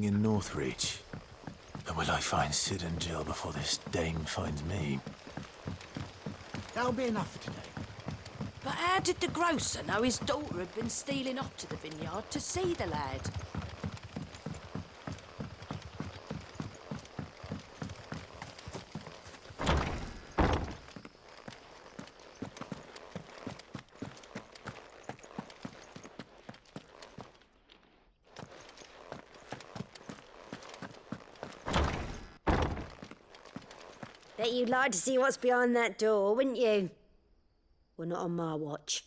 in Northreach. And will I find Sid and Jill before this dame finds me? That'll be enough for today. But how did the grocer know his daughter had been stealing off to the vineyard to see the lad? Bet you'd like to see what's behind that door, wouldn't you? Well, not on my watch.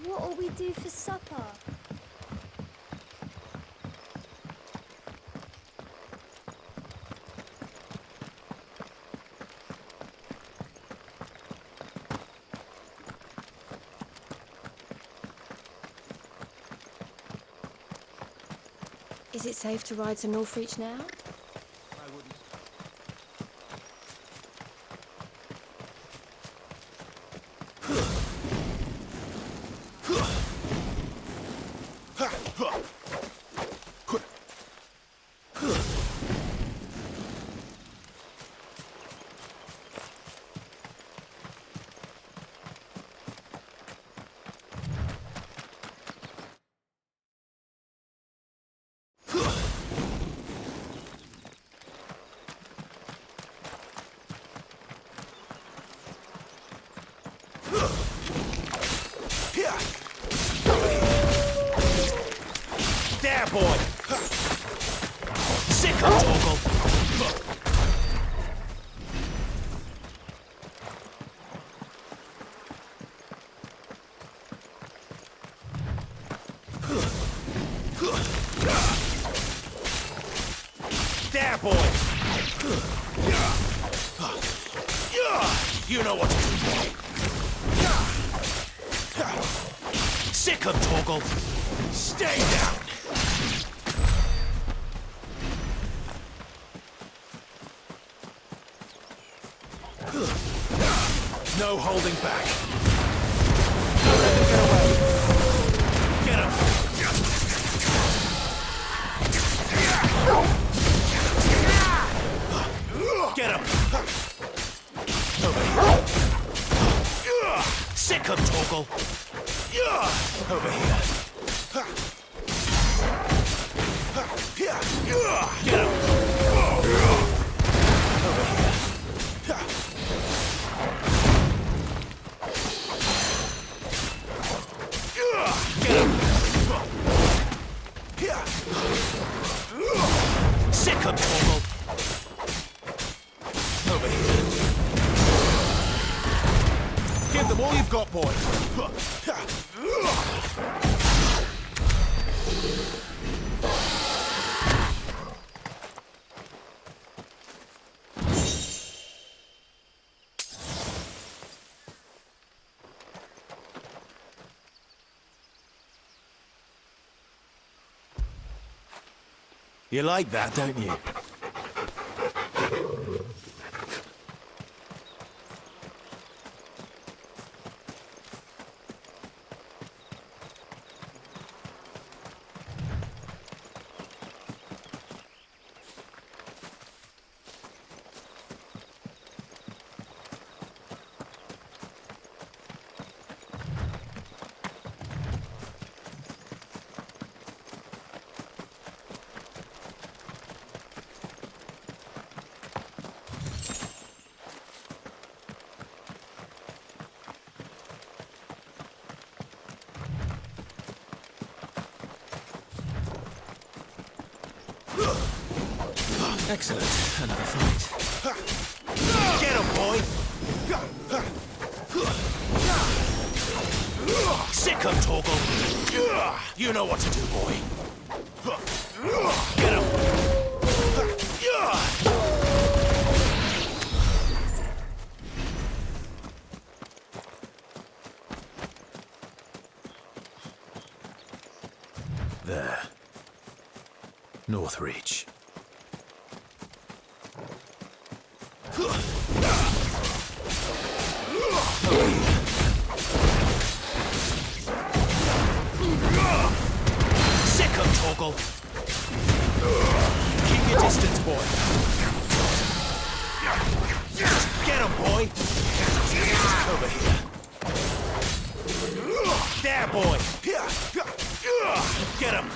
What'll we do for supper? Is it safe to ride to Northreach now? There, boy! Sick of Torgal! There, boy! You know what to do, boy! Sick of Torgal! Stay down! No holding back. Don't let them get away. Get him. Get him. Over here. Sick of Torgal. Over here. Get him. Over here. Sick of Torgal. Over here. Give them all you've got, boy. You like that, don't you? Excellent. Another fight. Get him, boy! Sick him, Torgal. You know what to do, boy. Get him. There. North Reach. Sick him, Torgal. Keep your distance, boy. Get him, boy! Over here. There, boy! Get him.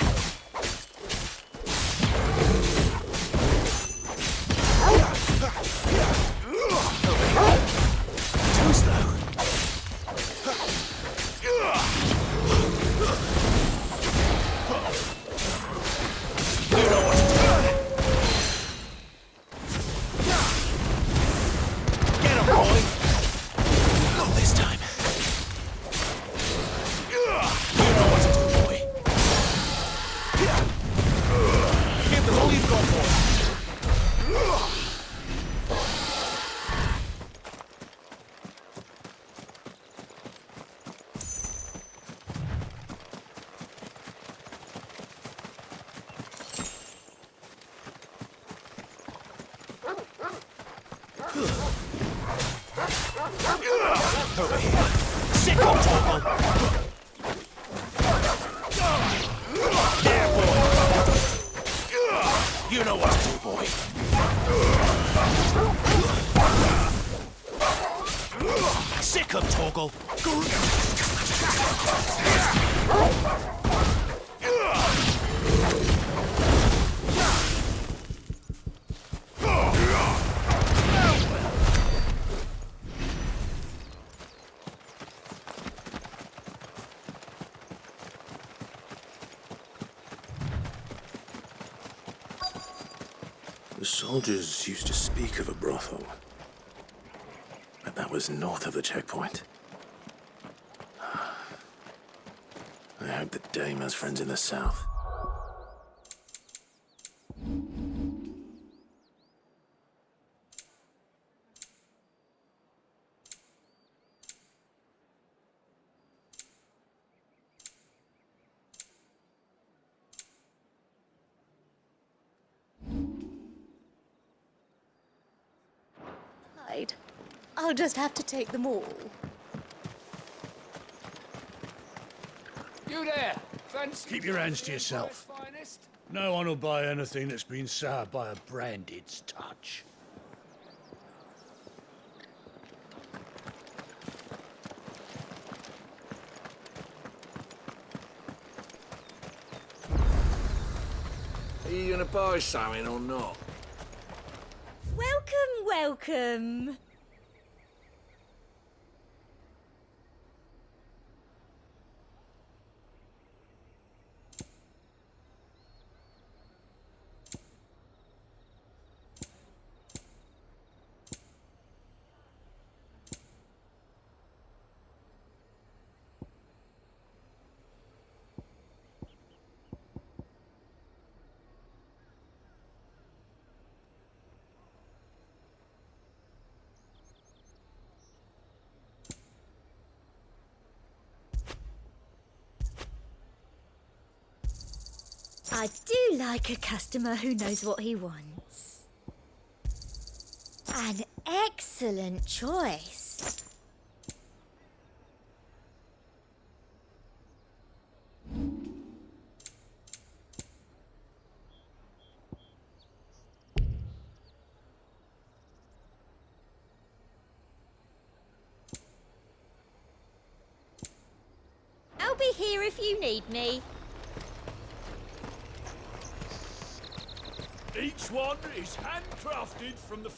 Too slow. You know what to do. Get him, boy! Not this time. You know what to do, boy. Give them all you've got, boy! Over here. Sick him, Torgal. There, boy! You know what to do, boy. Sick him, Torgal. The soldiers used to speak of a brothel, but that was north of the checkpoint. I hope that Dame has friends in the south. I'll just have to take them all. You there! Fancy Keep your hands to yourself. finest? No one will buy anything that's been soured by a branded's touch. Are you gonna buy something or not? Welcome, welcome. I do like a customer who knows what he wants. An excellent choice. I'll be here if you need me. Each one is handcrafted from the...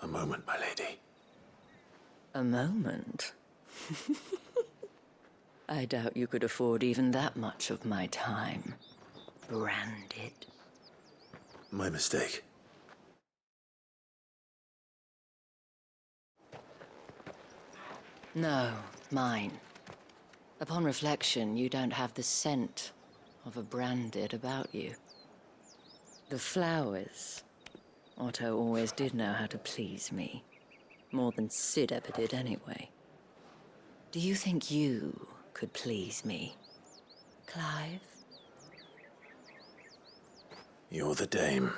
A moment, my lady. A moment? I doubt you could afford even that much of my time. Branded. My mistake. No, mine. Upon reflection, you don't have the scent of a branded about you. The flowers. Otto always did know how to please me. More than Sid ever did anyway. Do you think you could please me, Clive? You're the dame.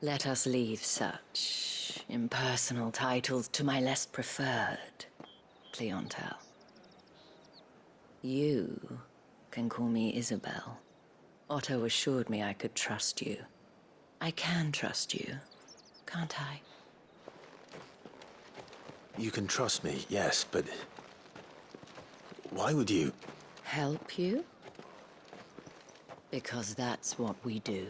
Let us leave such impersonal titles to my less preferred clientele. You can call me Isabelle. Otto assured me I could trust you. I can trust you, can't I? You can trust me, yes, but... why would you? Help you? Because that's what we do.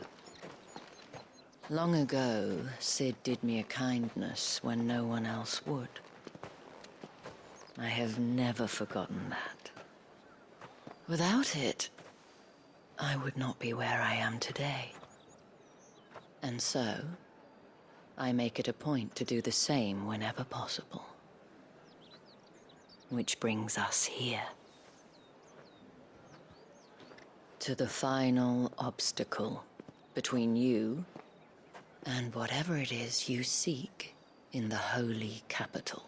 Long ago, Sid did me a kindness when no one else would. I have never forgotten that. Without it, I would not be where I am today. And so, I make it a point to do the same whenever possible. Which brings us here. To the final obstacle between you and whatever it is you seek in the holy capital.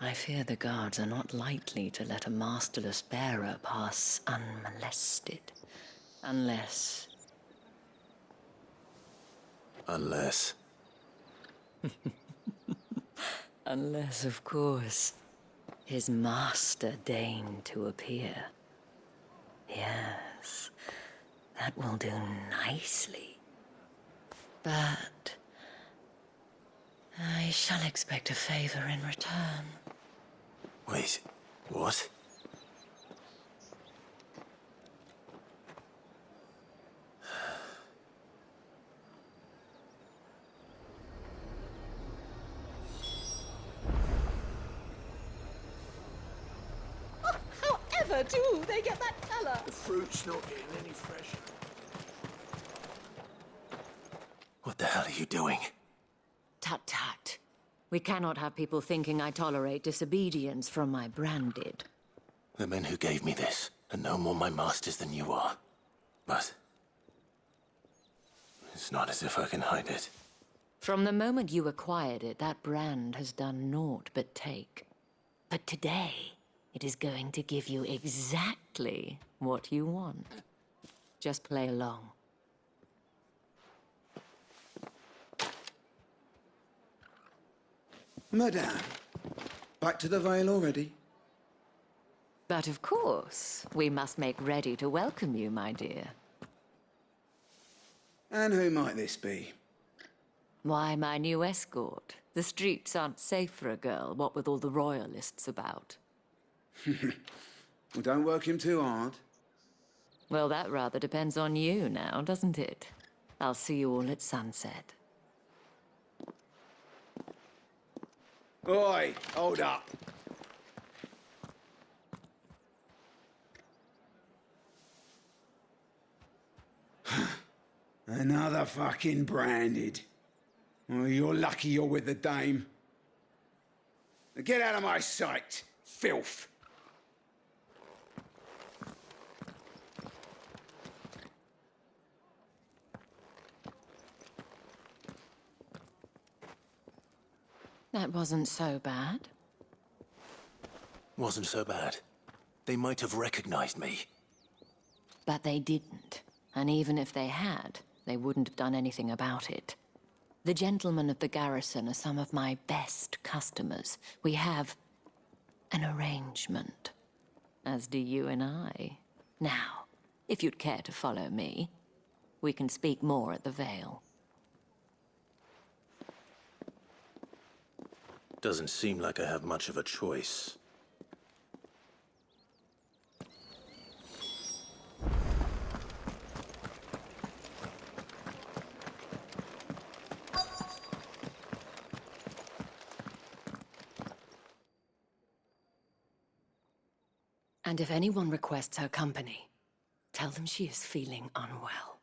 I fear the guards are not likely to let a masterless bearer pass unmolested. Unless... Unless... Unless, of course, his master deigned to appear. Yes, that will do nicely. But... I shall expect a favor in return. Wait, what? However do they get that colour? The fruit's not getting any fresher. What the hell are you doing? Tut tut. We cannot have people thinking I tolerate disobedience from my branded. The men who gave me this are no more my masters than you are. But... it's not as if I can hide it. From the moment you acquired it, that brand has done naught but take. But today, it is going to give you exactly what you want. Just play along. Madame, back to the Vale already? But of course, we must make ready to welcome you, my dear. And who might this be? Why, my new escort. The streets aren't safe for a girl, what with all the royalists about. Well, don't work him too hard. Well, that rather depends on you now, doesn't it? I'll see you all at sunset. Oi, hold up. Another fucking branded. Oh, you're lucky you're with the dame. Now get out of my sight, filth. That wasn't so bad. Wasn't so bad. They might have recognized me. But they didn't. And even if they had, they wouldn't have done anything about it. The gentlemen of the garrison are some of my best customers. We have an arrangement, as do you and I. Now, if you'd care to follow me, we can speak more at the Vale. Doesn't seem like I have much of a choice. And if anyone requests her company, tell them she is feeling unwell.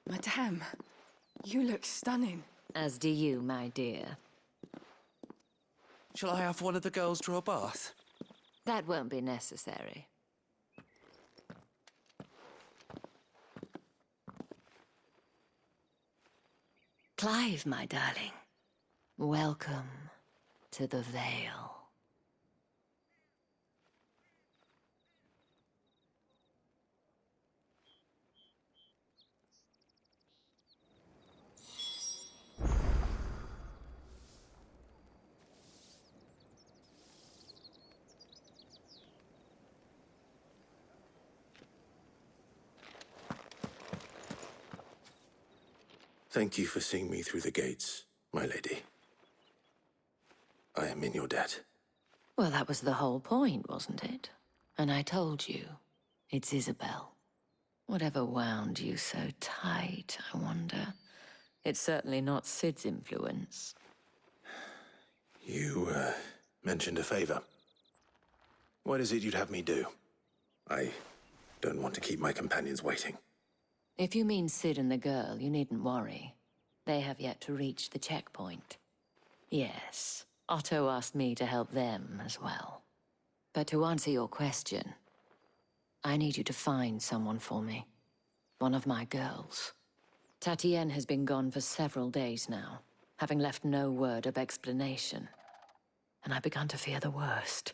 Madame, you look stunning. As do you, my dear. Shall I have one of the girls draw a bath? That won't be necessary. Clive, my darling. Welcome to the Vale. Thank you for seeing me through the gates, my lady. I am in your debt. Well, that was the whole point, wasn't it? And I told you, it's Isabelle. Whatever wound you so tight, I wonder. It's certainly not Sid's influence. You, mentioned a favor. What is it you'd have me do? I don't want to keep my companions waiting. If you mean Sid and the girl, you needn't worry. They have yet to reach the checkpoint. Yes, Otto asked me to help them as well. But to answer your question, I need you to find someone for me. One of my girls. Tatienne has been gone for several days now, having left no word of explanation. And I've begun to fear the worst.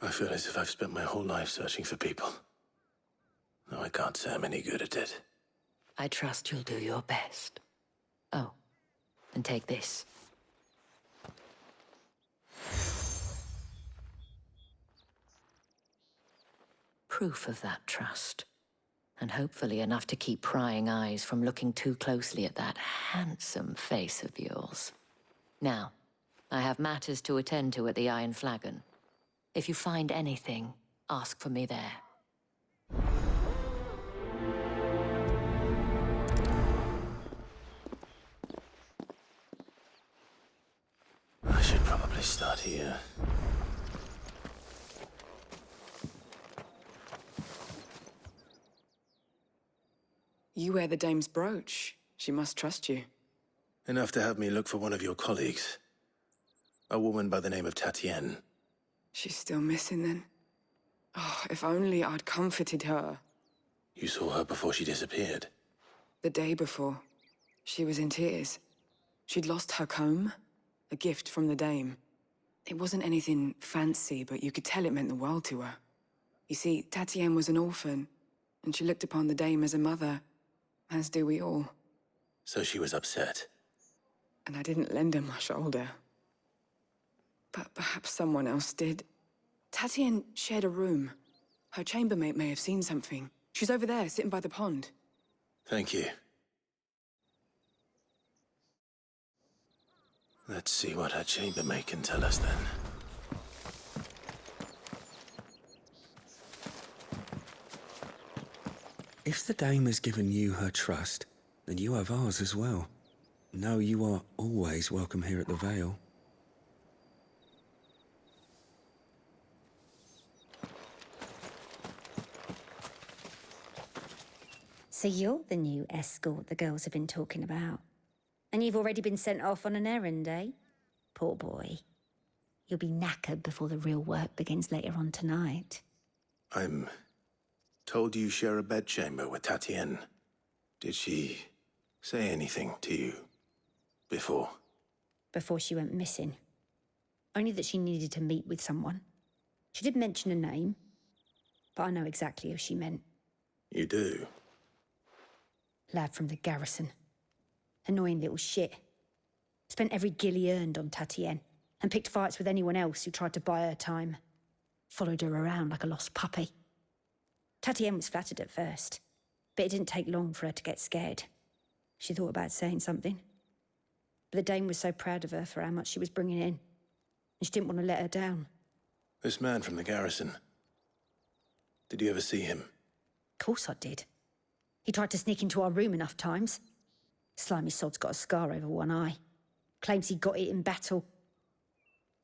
I feel as if I've spent my whole life searching for people. Though I can't say I'm any good at it. I trust you'll do your best. Oh, and take this. Proof of that trust. And hopefully enough to keep prying eyes from looking too closely at that handsome face of yours. Now, I have matters to attend to at the Iron Flagon. If you find anything, ask for me there. I should probably start here. You wear the dame's brooch. She must trust you. Enough to have me look for one of your colleagues. A woman by the name of Tatienne. She's still missing then. Oh, if only I'd comforted her. You saw her before she disappeared. The day before, she was in tears. She'd lost her comb, a gift from the dame. It wasn't anything fancy, but you could tell it meant the world to her. You see, Tatienne was an orphan, and she looked upon the dame as a mother, as do we all. So she was upset. And I didn't lend her my shoulder. But perhaps someone else did. Tatienne shared a room. Her chambermaid may have seen something. She's over there, sitting by the pond. Thank you. Let's see what her chambermaid can tell us then. If the dame has given you her trust, then you have ours as well. Know you are always welcome here at the Vale. So you're the new escort the girls have been talking about. And you've already been sent off on an errand, eh? Poor boy. You'll be knackered before the real work begins later on tonight. I'm told you share a bedchamber with Tatienne. Did she say anything to you before? Before she went missing. Only that she needed to meet with someone. She did mention a name, but I know exactly who she meant. You do? Lad from the garrison. Annoying little shit. Spent every guil he earned on Tatienne, and picked fights with anyone else who tried to buy her time. Followed her around like a lost puppy. Tatienne was flattered at first, but it didn't take long for her to get scared. She thought about saying something. But the dame was so proud of her for how much she was bringing in, and she didn't want to let her down. This man from the garrison. Did you ever see him? Of course I did. He tried to sneak into our room enough times. Slimy sod's got a scar over one eye. Claims he got it in battle.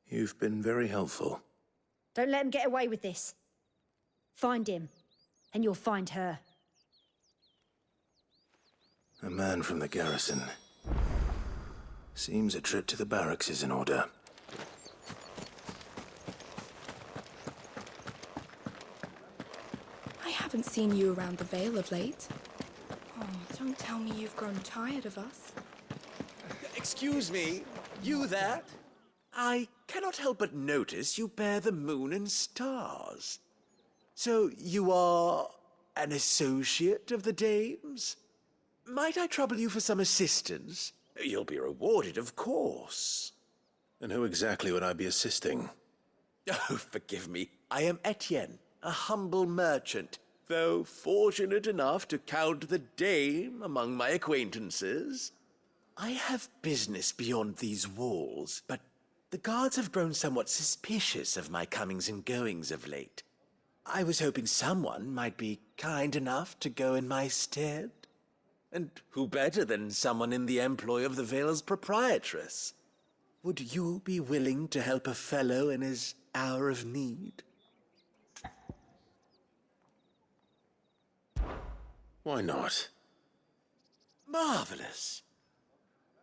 You've been very helpful. Don't let him get away with this. Find him, and you'll find her. A man from the garrison. Seems a trip to the barracks is in order. I haven't seen you around the Vale of late. Oh, don't tell me you've grown tired of us. Excuse me, you there? I cannot help but notice you bear the moon and stars. So you are an associate of the dames? Might I trouble you for some assistance? You'll be rewarded, of course. And who exactly would I be assisting? Oh, forgive me. I am Etienne, a humble merchant, though fortunate enough to count the dame among my acquaintances. I have business beyond these walls, but the guards have grown somewhat suspicious of my comings and goings of late. I was hoping someone might be kind enough to go in my stead. And who better than someone in the employ of the Vale's proprietress? Would you be willing to help a fellow in his hour of need? Why not? Marvelous.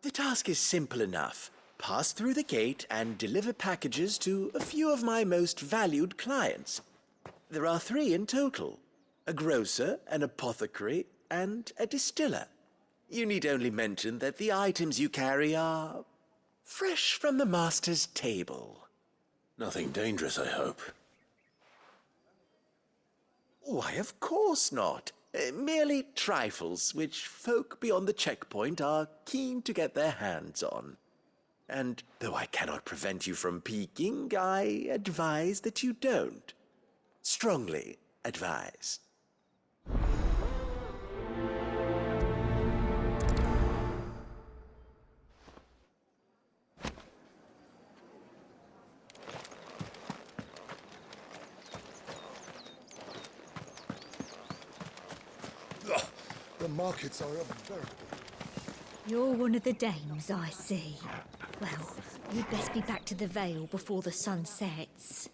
The task is simple enough. Pass through the gate and deliver packages to a few of my most valued clients. There are 3 in total: a grocer, an apothecary, and a distiller. You need only mention that the items you carry are fresh from the master's table. Nothing dangerous, I hope. Why, of course not. Merely trifles which folk beyond the checkpoint are keen to get their hands on. And though I cannot prevent you from peeking, I advise that you don't. Strongly advise. The markets are unbearable. You're one of the dames, I see. Well, you'd best be back to the Vale before the sun sets.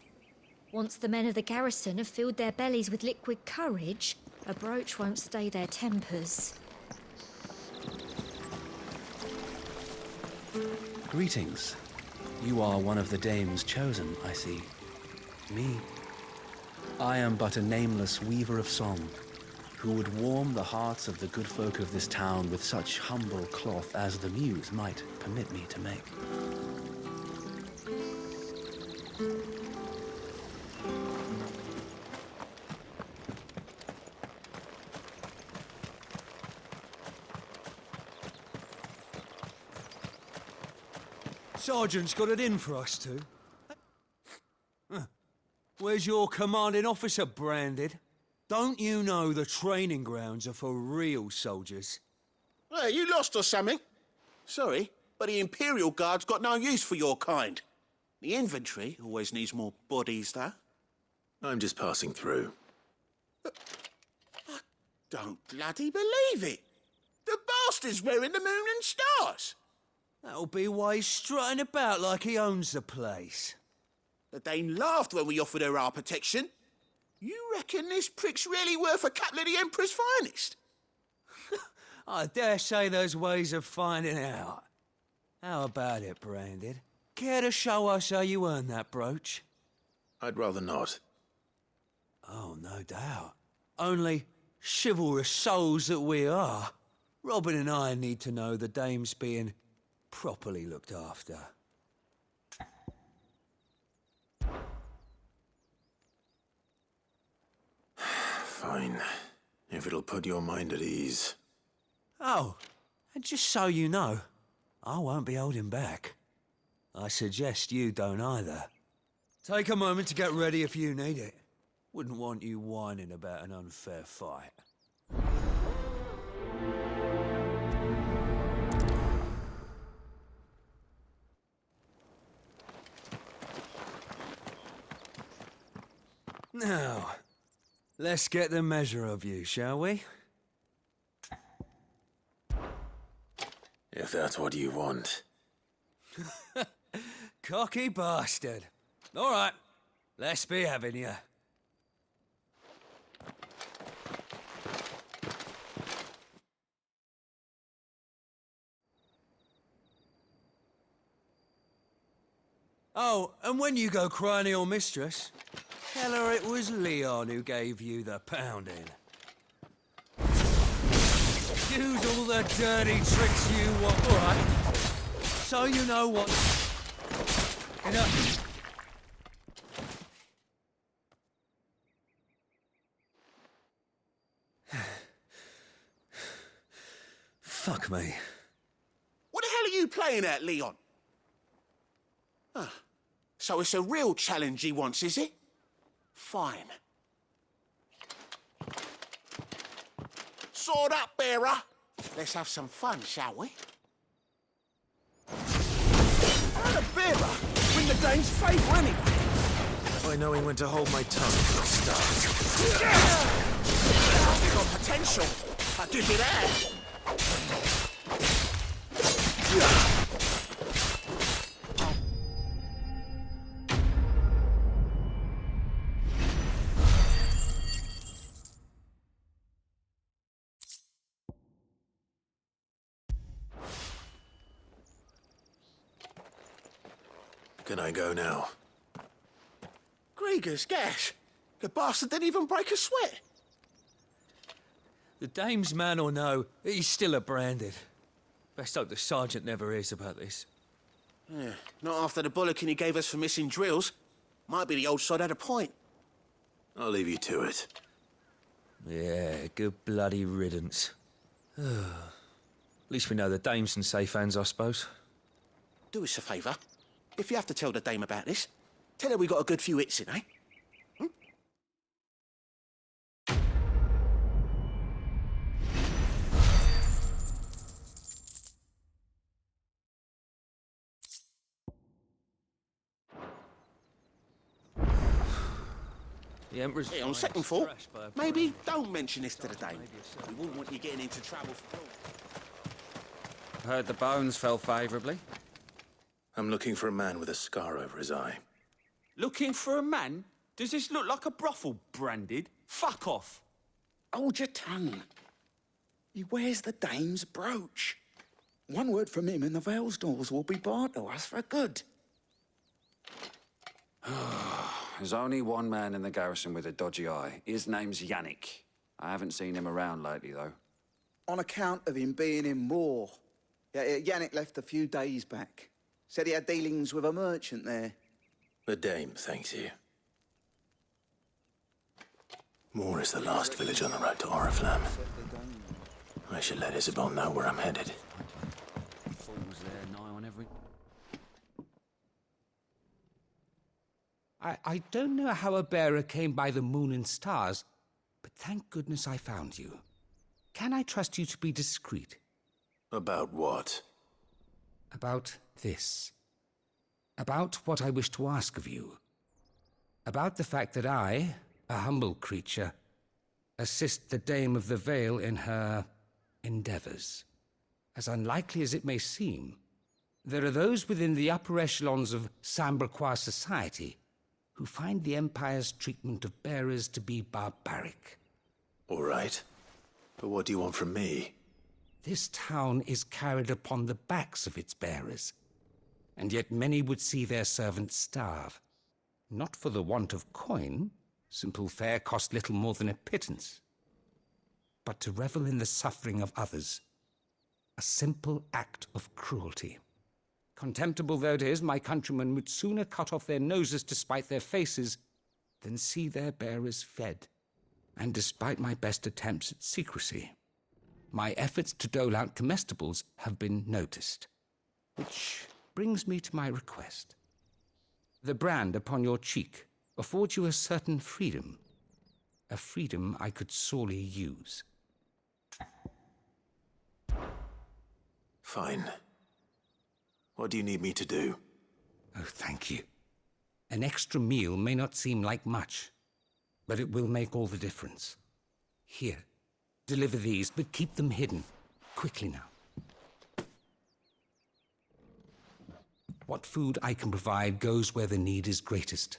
Once the men of the garrison have filled their bellies with liquid courage, a brooch won't stay their tempers. Greetings. You are one of the dames chosen, I see. Me? I am but a nameless weaver of song, who would warm the hearts of the good folk of this town with such humble cloth as the muse might permit me to make. Sergeant's got it in for us two. Where's your commanding officer branded? Don't you know the training grounds are for real soldiers? Hey, you lost or something? Sorry, but the Imperial Guard's got no use for your kind. The infantry always needs more bodies, though. I'm just passing through. I don't bloody believe it. The bastard's wearing the moon and stars. That'll be why he's strutting about like he owns the place. The Dane laughed when we offered her our protection. You reckon this prick's really worth a couple of the Emperor's finest? I dare say there's ways of finding out. How about it, Branded? Care to show us how you earned that brooch? I'd rather not. Oh, no doubt. Only chivalrous souls that we are, Robin and I need to know the dame's being properly looked after. Fine. If it'll put your mind at ease. Oh, and just so you know, I won't be holding back. I suggest you don't either. Take a moment to get ready if you need it. Wouldn't want you whining about an unfair fight. Now, let's get the measure of you, shall we? If that's what you want. cocky bastard. All right, let's be having you. Oh, and when you go crying to your mistress, tell her it was Leon who gave you the pounding. Use all the dirty tricks you want, all right? So you know what... You know... Fuck me. What the hell are you playing at, Leon? Ah, so it's a real challenge he wants, is it? Fine. Sword up, bearer. Let's have some fun, shall we? And a bearer win the dame's favour anyway. By knowing when to hold my tongue for a start. Got potential. I'll give you that. Can I go now? Grieger's gas. The bastard didn't even break a sweat. The dame's man or no, he's still a branded. Best hope the sergeant never hears about this. Yeah, not after the bollocking he gave us for missing drills. Might be the old sod had a point. I'll leave you to it. Yeah, good bloody riddance. At least we know the dame's in safe hands, I suppose. Do us a favour. If you have to tell the dame about this, tell her we got a good few hits in, eh? The Emperor's... Yeah, on second thought, maybe don't mention this to the dame. We wouldn't want you getting into trouble for... Heard the bones fell favourably. I'm looking for a man with a scar over his eye. Looking for a man? Does this look like a brothel, branded? Fuck off! Hold your tongue. He wears the dame's brooch. One word from him and the Vale's doors will be barred to us for good. There's only one man in the garrison with a dodgy eye. His name's Yannick. I haven't seen him around lately, though. On account of him being in war. Yannick left a few days back. Said he had dealings with a merchant there. The dame thanks you. Moor is the last village on the road to Oriflamme. I should let Isabelle know where I'm headed. Fools there, nigh on every... I don't know how a bearer came by the moon and stars, but thank goodness I found you. Can I trust you to be discreet? About what? About this. About what I wish to ask of you. About the fact that I, a humble creature, assist the Dame of the Vale in her endeavors. As unlikely as it may seem, there are those within the upper echelons of Samberquois society who find the Empire's treatment of bearers to be barbaric. All right. But what do you want from me? This town is carried upon the backs of its bearers, and yet many would see their servants starve. Not for the want of coin, simple fare cost little more than a pittance, but to revel in the suffering of others, a simple act of cruelty. Contemptible though it is, my countrymen would sooner cut off their noses to spite their faces than see their bearers fed. And despite my best attempts at secrecy, my efforts to dole out comestibles have been noticed. Which brings me to my request. The brand upon your cheek affords you a certain freedom. A freedom I could sorely use. Fine. What do you need me to do? Oh, thank you. An extra meal may not seem like much, but it will make all the difference. Here, deliver these, but keep them hidden. Quickly now. what food I can provide goes where the need is greatest.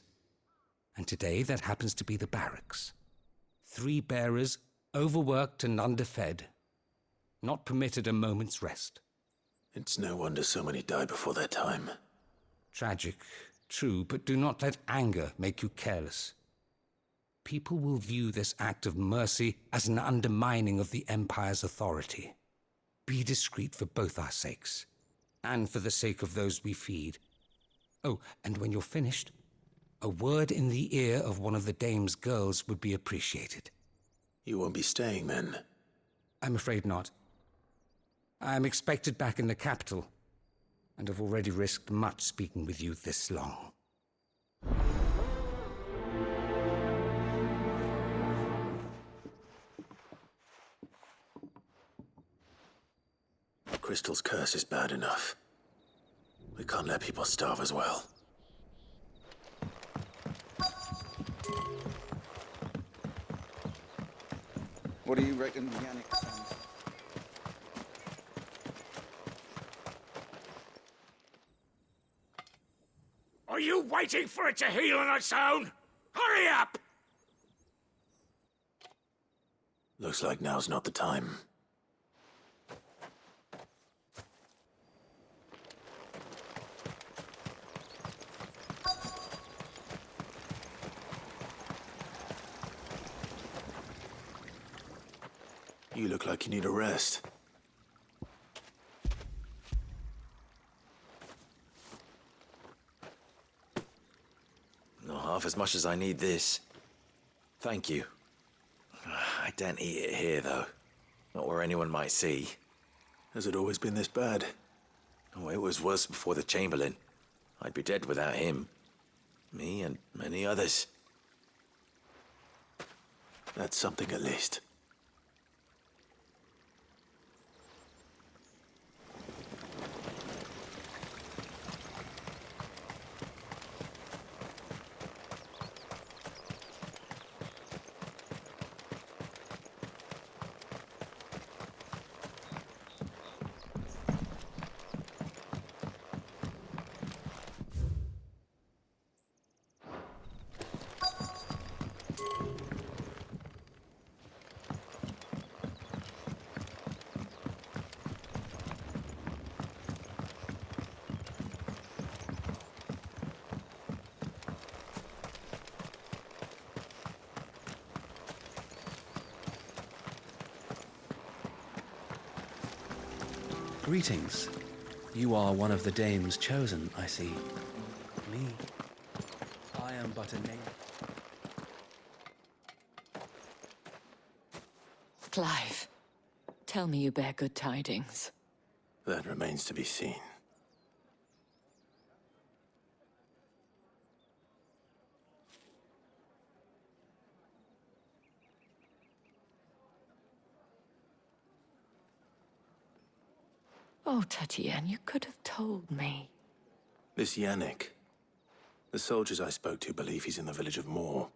And today that happens to be the barracks. 3 bearers, overworked and underfed, not permitted a moment's rest. It's no wonder so many die before their time. Tragic, true, but do not let anger make you careless. People will view this act of mercy as an undermining of the Empire's authority. Be discreet for both our sakes, and for the sake of those we feed. Oh, and when you're finished, a word in the ear of one of the dame's girls would be appreciated. You won't be staying then? I'm afraid not. I'm expected back in the capital, and have already risked much speaking with you this long. Crystal's curse is bad enough. We can't let people starve as well. What do you reckon, Yannick? Are you waiting for it to heal on its own? Hurry up! Looks like now's not the time. You look like you need a rest. Not half as much as I need this. Thank you. I daren't eat it here, though. Not where anyone might see. Has it always been this bad? Oh, it was worse before the Chamberlain. I'd be dead without him. Me and many others. That's something at least. Greetings. You are one of the dames chosen, I see. Me. I am but a name. Clive, tell me you bear good tidings. That remains to be seen. Oh, Tatienne, you could have told me. This Yannick. The soldiers I spoke to believe he's in the village of Moor.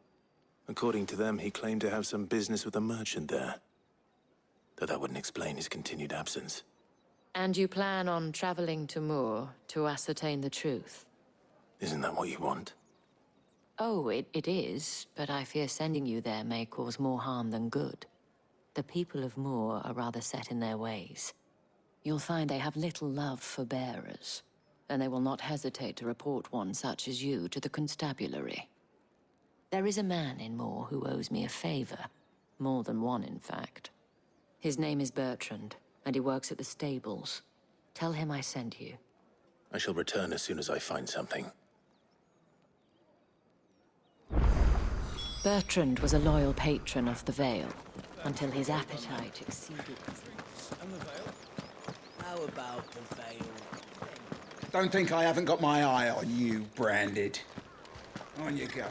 According to them, he claimed to have some business with a merchant there. Though that wouldn't explain his continued absence. And you plan on traveling to Moor to ascertain the truth? Isn't that what you want? Oh, it is, but I fear sending you there may cause more harm than good. The people of Moor are rather set in their ways. You'll find they have little love for bearers, and they will not hesitate to report one such as you to the constabulary. There is a man in Moor who owes me a favor, more than one, in fact. His name is Bertrand, and he works at the stables. Tell him I sent you. I shall return as soon as I find something. Bertrand was a loyal patron of the Vale, until his appetite exceeded his... And the Vale? How about the Vale? Don't think I haven't got my eye on you, Branded. On you go.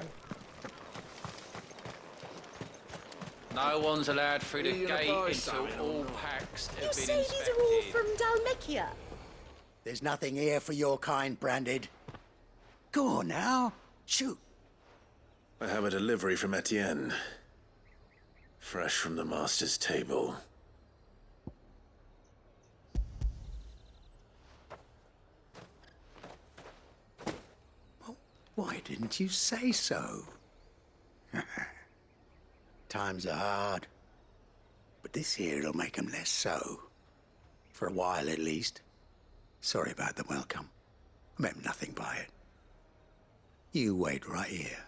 No one's allowed through the gate until all packs have been You inspected. say these are all from Dalmekia? There's nothing here for your kind, Branded. Go on now, shoot. I have a delivery from Etienne. Fresh from the master's table. Why didn't you say so? Times are hard. But this here'll make 'em less so. For a while, at least. Sorry about the welcome. I meant nothing by it. You wait right here.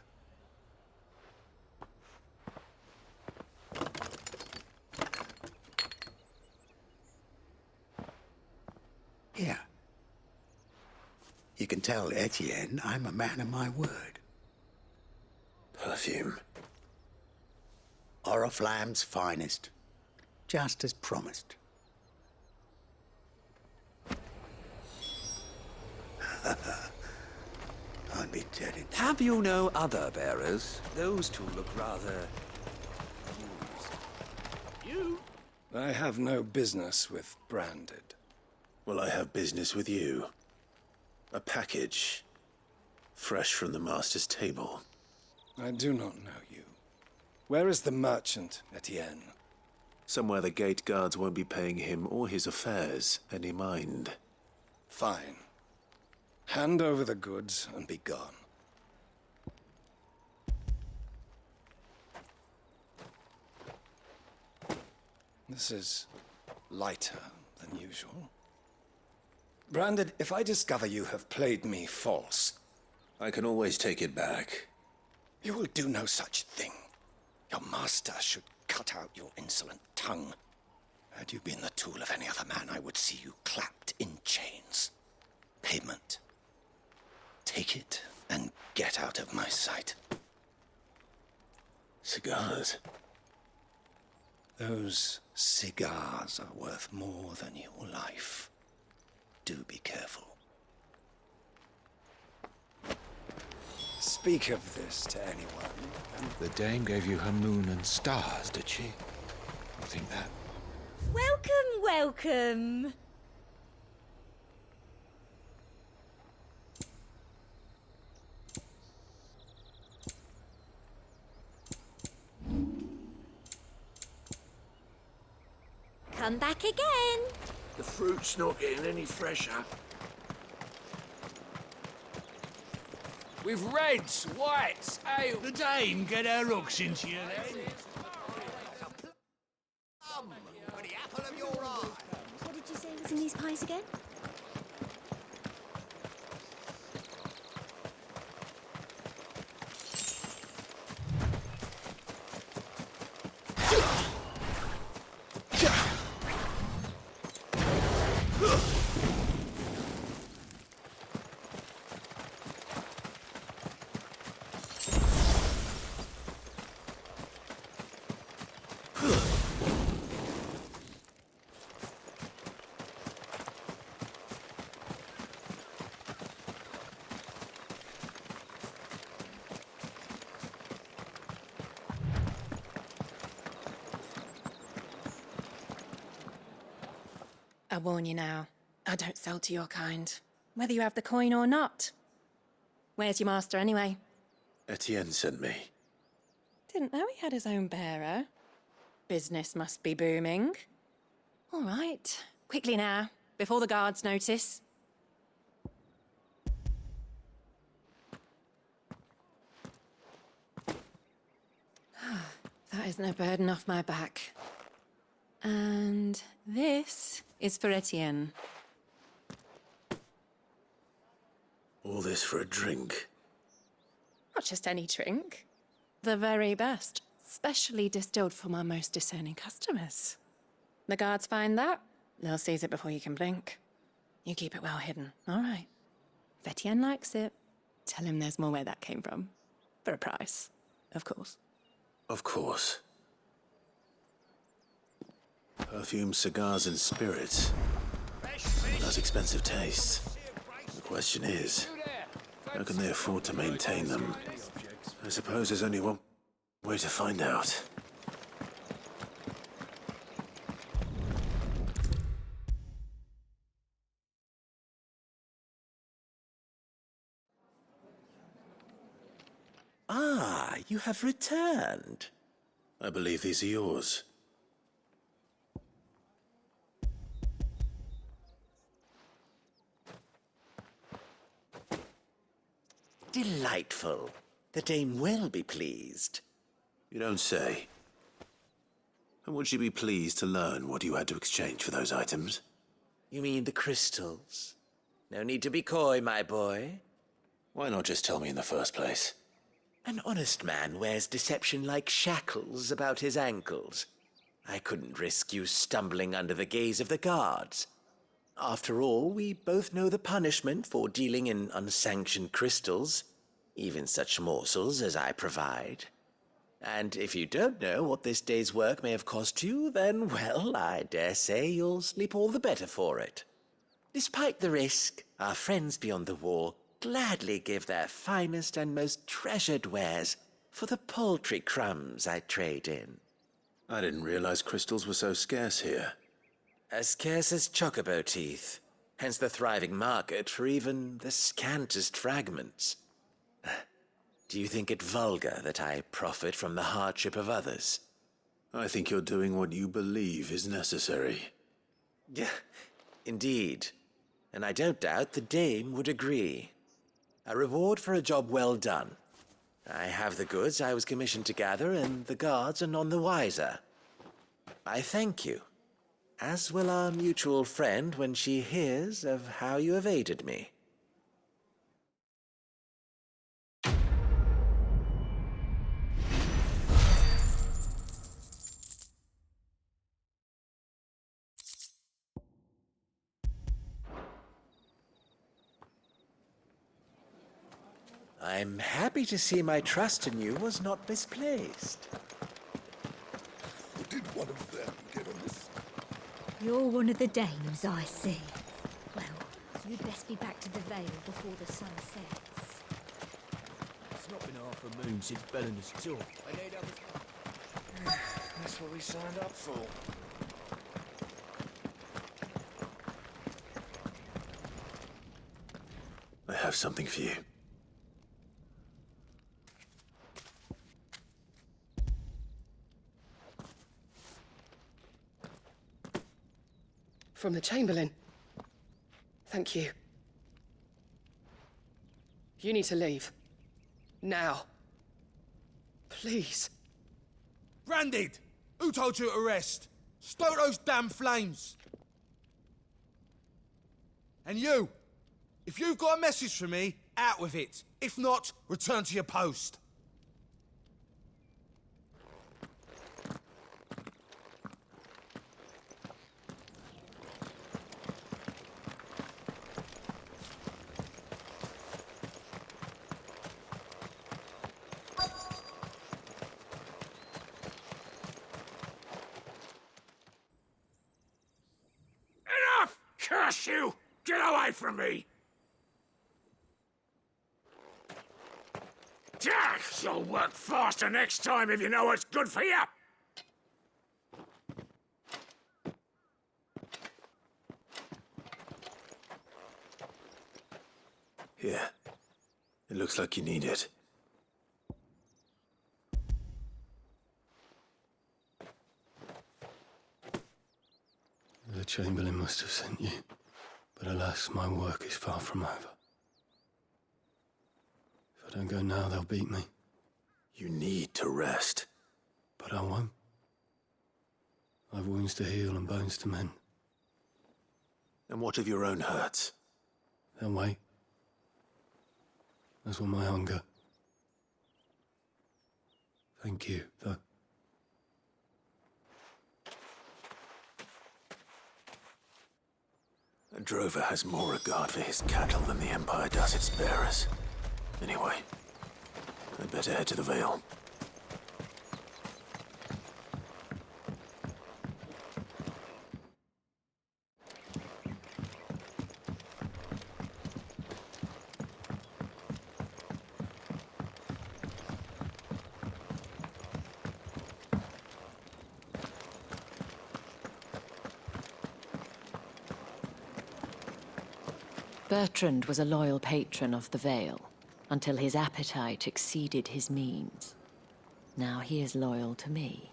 Here. You can tell Etienne I'm a man of my word. Perfume. Oriflamme's finest. Just as promised. I'd be dead in... Have you no other bearers? Those two look rather... You? I have no business with Branded. Well, I have business with you. A package. Fresh from the master's table. I do not know you. Where is the merchant, Etienne? Somewhere the gate guards won't be paying him or his affairs any mind. Fine. Hand over the goods and be gone. This is lighter than usual. Branded, if I discover you have played me false... I can always take it back. You will do no such thing. Your master should cut out your insolent tongue. Had you been the tool of any other man, I would see you clapped in chains. Payment. Take it and get out of my sight. Cigars? Those cigars are worth more than your life. Do be careful. Speak of this to anyone. The dame gave you her moon and stars, did she? You think that? Welcome, welcome. Come back again. The fruit's not getting any fresher. With reds, whites, ale... The dame get her hooks into you then. What did you say was in these pies again? I warn you now, I don't sell to your kind, whether you have the coin or not. Where's your master, anyway? Etienne sent me. Didn't know he had his own bearer. Business must be booming. All right, quickly now, before the guards notice. That isn't a burden off my back. And this is for Etienne. All this for a drink. Not just any drink. The very best. Specially distilled for my most discerning customers. The guards find that, they'll seize it before you can blink. You keep it well hidden, all right? If Etienne likes it, tell him there's more where that came from. For a price, of course. Of course. Perfume, cigars, and spirits. Those expensive tastes. The question is, how can they afford to maintain them? I suppose there's only one way to find out. Ah, you have returned. I believe these are yours. Delightful. The dame will be pleased. You don't say. And would she be pleased to learn what you had to exchange for those items? You mean the crystals? No need to be coy, my boy. Why not just tell me in the first place? An honest man wears deception like shackles about his ankles. I couldn't risk you stumbling under the gaze of the guards. After all, we both know the punishment for dealing in unsanctioned crystals, even such morsels as I provide. And if you don't know what this day's work may have cost you, then, well, I dare say you'll sleep all the better for it. Despite the risk, our friends beyond the wall gladly give their finest and most treasured wares for the paltry crumbs I trade in. I didn't realize crystals were so scarce here. As scarce as chocobo teeth, hence the thriving market for even the scantest fragments. Do you think it vulgar that I profit from the hardship of others? I think you're doing what you believe is necessary. Yeah, indeed. And I don't doubt the dame would agree. A reward for a job well done. I have the goods I was commissioned to gather, and the guards are none the wiser. I thank you, as will our mutual friend when she hears of how you have aided me. I'm happy to see my trust in you was not misplaced. Did one of them get on this? You're one of the dames, I see. Well, you'd best be back to the Vale before the sun sets. It's not been half a moon since Bellen's tour. That's what we signed up for. I have something for you. From the Chamberlain. Thank you. You need to leave. Now. Please. Branded! Who told you to rest? Stoke those damn flames! And you! If you've got a message for me, out with it. If not, return to your post. Enough! Curse you! Get away from me! You'll work faster next time if you know what's good for you! Here. It looks like you need it. The Chamberlain must have sent you, but alas, my work is far from over. If I don't go now, they'll beat me. You need to rest. But I won't. I've wounds to heal and bones to mend. And what of your own hurts? They'll wait. As will my hunger. Thank you, though. A drover has more regard for his cattle than the Empire does its bearers. Anyway, I'd better head to the Vale. Bertrand was a loyal patron of the Vale, until his appetite exceeded his means. Now he is loyal to me.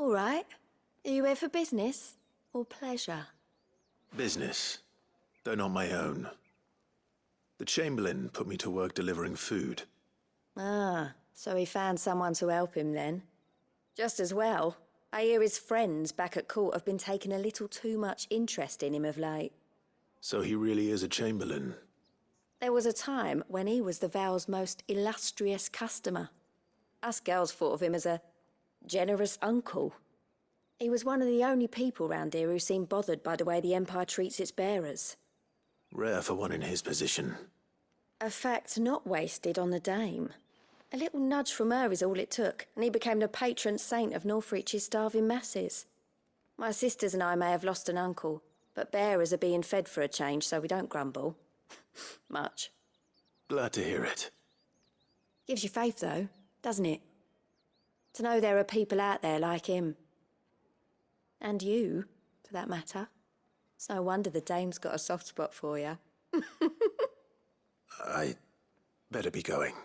All right. Are you here for business or pleasure? Business, though not my own. The Chamberlain put me to work delivering food. Ah, so he found someone to help him then. Just as well. I hear his friends back at court have been taking a little too much interest in him of late. So he really is a Chamberlain. There was a time when he was the Vale's most illustrious customer. Us girls thought of him as a generous uncle. He was one of the only people round here who seemed bothered by the way the Empire treats its bearers. Rare for one in his position. A fact not wasted on the dame. A little nudge from her is all it took, and he became the patron saint of Northreach's starving masses. My sisters and I may have lost an uncle, but bearers are being fed for a change, so we don't grumble. Much. Glad to hear it. Gives you faith, though, doesn't it? To know there are people out there like him. And you, for that matter. It's no wonder the dame's got a soft spot for you. I better be going.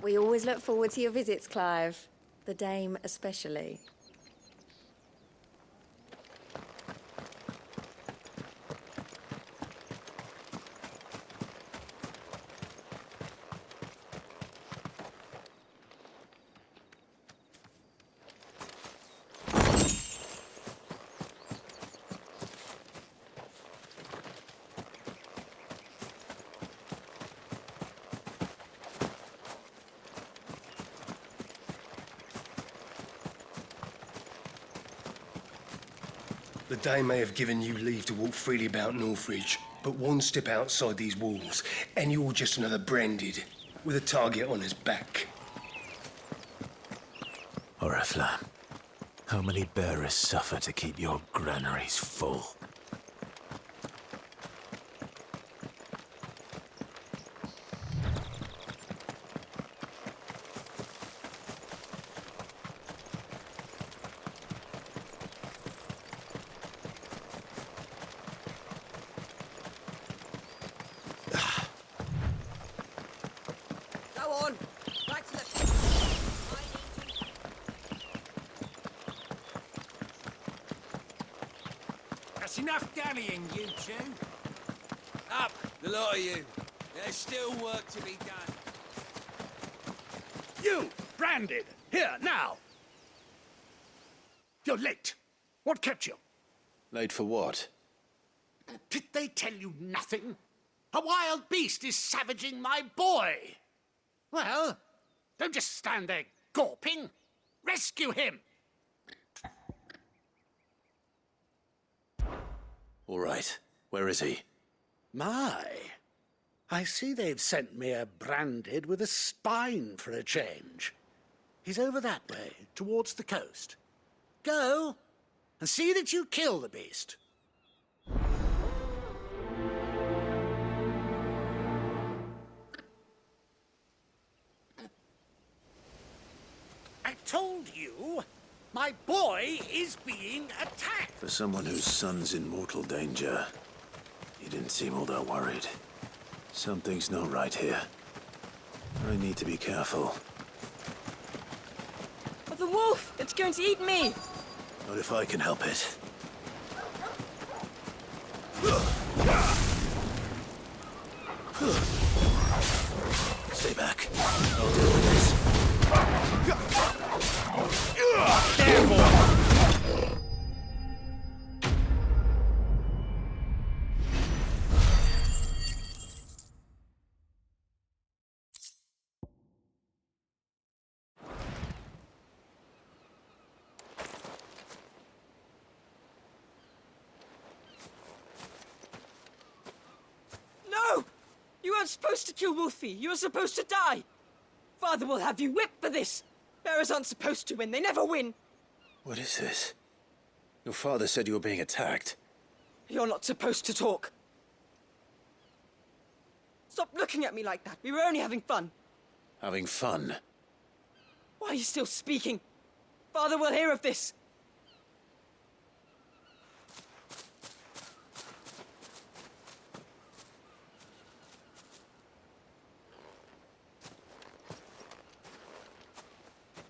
We always look forward to your visits, Clive. The dame especially. The Dame may have given you leave to walk freely about Northridge, but one step outside these walls, and you're just another branded, with a target on his back. Oriflamme, how many bearers suffer to keep your granaries full? That's enough dallying, you two. Up, the lot of you. There's still work to be done. You, branded, here, now. You're late. What kept you? Late for what? Did they tell you nothing? A wild beast is savaging my boy. Well, don't just stand there gawping. Rescue him. All right. Where is he? My, I see they've sent me a branded with a spine for a change. He's over that way, towards the coast. Go, and see that you kill the beast. I told you, my boy is being attacked. For someone whose son's in mortal danger, he didn't seem all that worried. Something's not right here. I need to be careful. The wolf! It's going to eat me! Not if I can help it. Stay back. I'll deal with this. There, boy! No! You weren't supposed to kill Wolfie. You were supposed to die. Father will have you whipped for this. Bearers aren't supposed to win. They never win. What is this? Your father said you were being attacked. You're not supposed to talk. Stop looking at me like that. We were only having fun. Having fun? Why are you still speaking? Father will hear of this.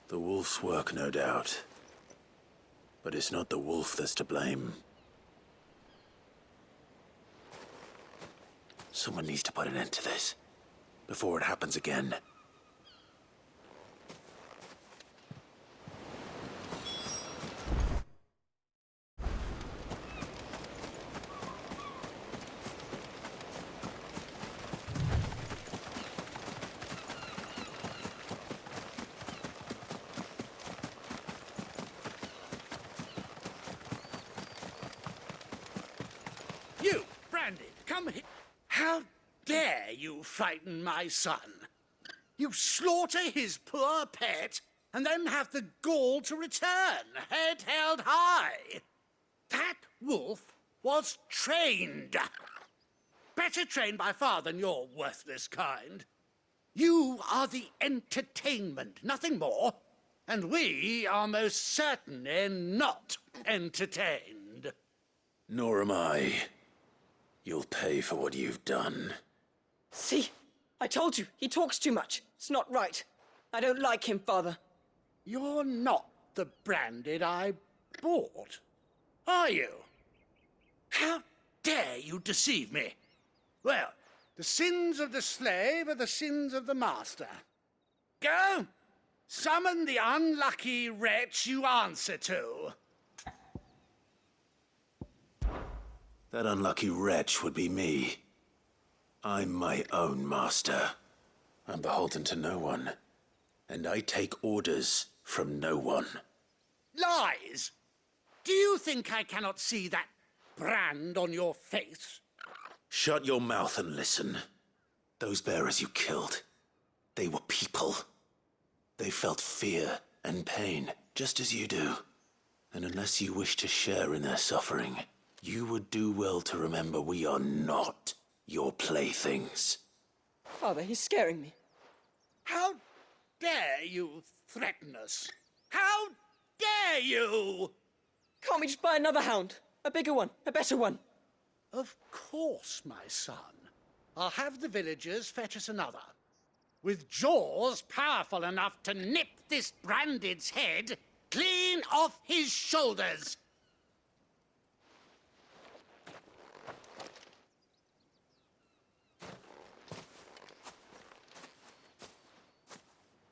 The wolf's work, no doubt. But it's not the wolf that's to blame. Someone needs to put an end to this, before it happens again. You, Branded, come here. How dare you frighten my son? You slaughter his poor pet and then have the gall to return, head held high. That wolf was trained. Better trained by far than your worthless kind. You are the entertainment, nothing more. And we are most certainly not entertained. Nor am I. You'll pay for what you've done. See? I told you, he talks too much. It's not right. I don't like him, Father. You're not the Branded I bought, are you? How dare you deceive me? Well, the sins of the slave are the sins of the master. Go! Summon the unlucky wretch you answer to. That unlucky wretch would be me. I'm my own master. I'm beholden to no one. And I take orders from no one. Lies! Do you think I cannot see that brand on your face? Shut your mouth and listen. Those bearers you killed, they were people. They felt fear and pain, just as you do. And unless you wish to share in their suffering, you would do well to remember we are not your playthings. Father, he's scaring me. How dare you threaten us? How dare you? Can't we just buy another hound? A bigger one, a better one. Of course, my son. I'll have the villagers fetch us another. With jaws powerful enough to nip this Branded's head clean off his shoulders.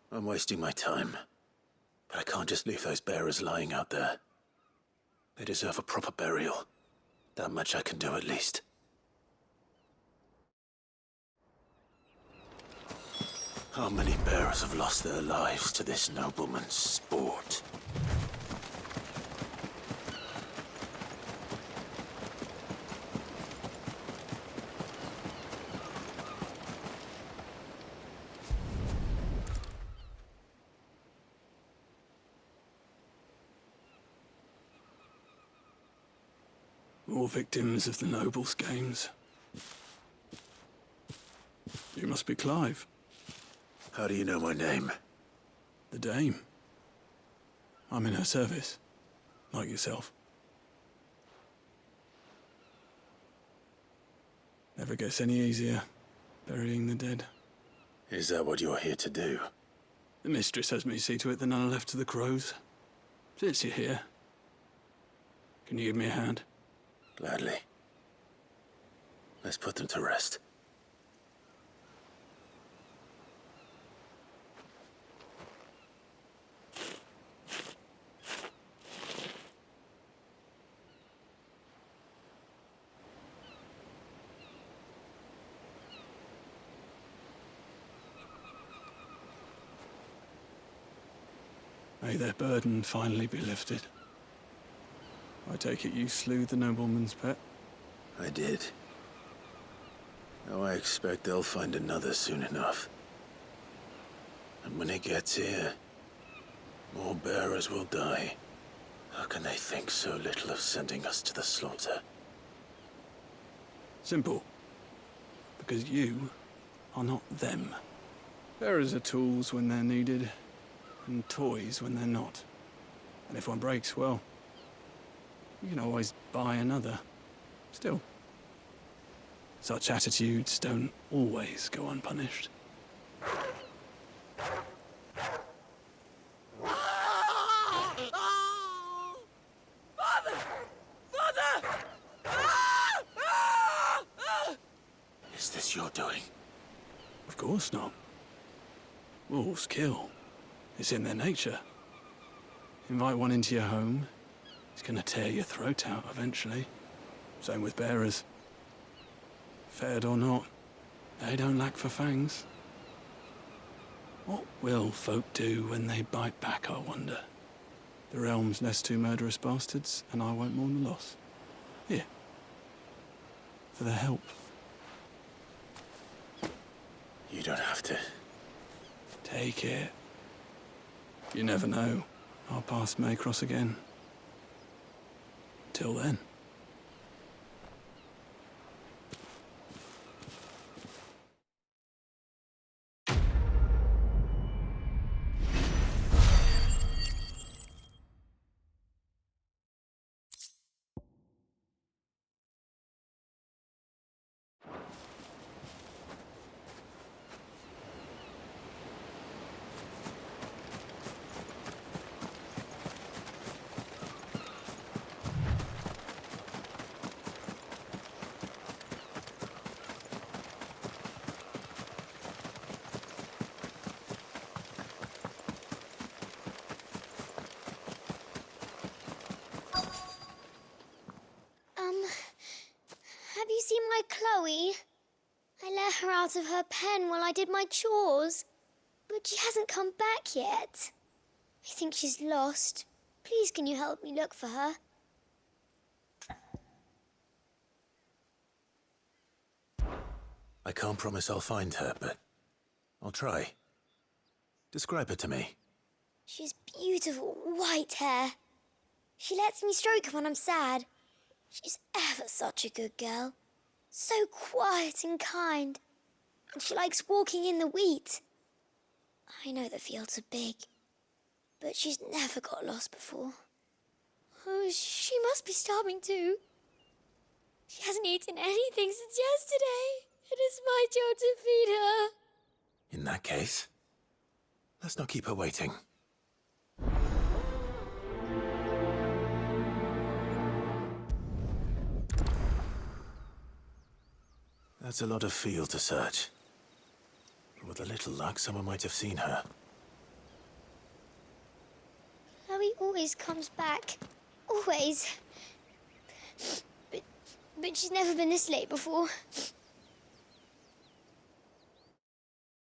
I'm wasting my time. But I can't just leave those bearers lying out there. They deserve a proper burial. That much I can do at least. How many bearers have lost their lives to this nobleman's sport? More victims of the nobles' games. You must be Clive. How do you know my name? The Dame. I'm in her service, like yourself. Never gets any easier, burying the dead. Is that what you're here to do? The mistress has me see to it that none are left to the crows. Since you're here, can you give me a hand? Gladly. Let's put them to rest. May their burden finally be lifted. I take it you slew the nobleman's pet? I did. Now I expect they'll find another soon enough. And when it gets here, more bearers will die. How can they think so little of sending us to the slaughter? Simple. Because you are not them. Bearers are tools when they're needed, and toys when they're not. And if one breaks, well, you can always buy another. Still, such attitudes don't always go unpunished. Is this your doing? Of course not. Wolves kill. It's in their nature. Invite one into your home, it's gonna tear your throat out eventually. Same with bearers. Fed or not, they don't lack for fangs. What will folk do when they bite back, I wonder? The realm's less two murderous bastards, and I won't mourn the loss. Here. For their help. You don't have to. Take it. You never know. Our paths may cross again. Till then. Have you seen my Chloe? I let her out of her pen while I did my chores, but she hasn't come back yet. I think she's lost. Please, can you help me look for her? I can't promise I'll find her, but I'll try. Describe her to me. She has beautiful white hair. She lets me stroke her when I'm sad. She's ever such a good girl. So quiet and kind. And she likes walking in the wheat. I know the fields are big, but she's never got lost before. Oh, she must be starving too. She hasn't eaten anything since yesterday. It is my job to feed her. In that case, let's not keep her waiting. That's a lot of field to search. With a little luck, someone might have seen her. Chloe always comes back. Always. But she's never been this late before.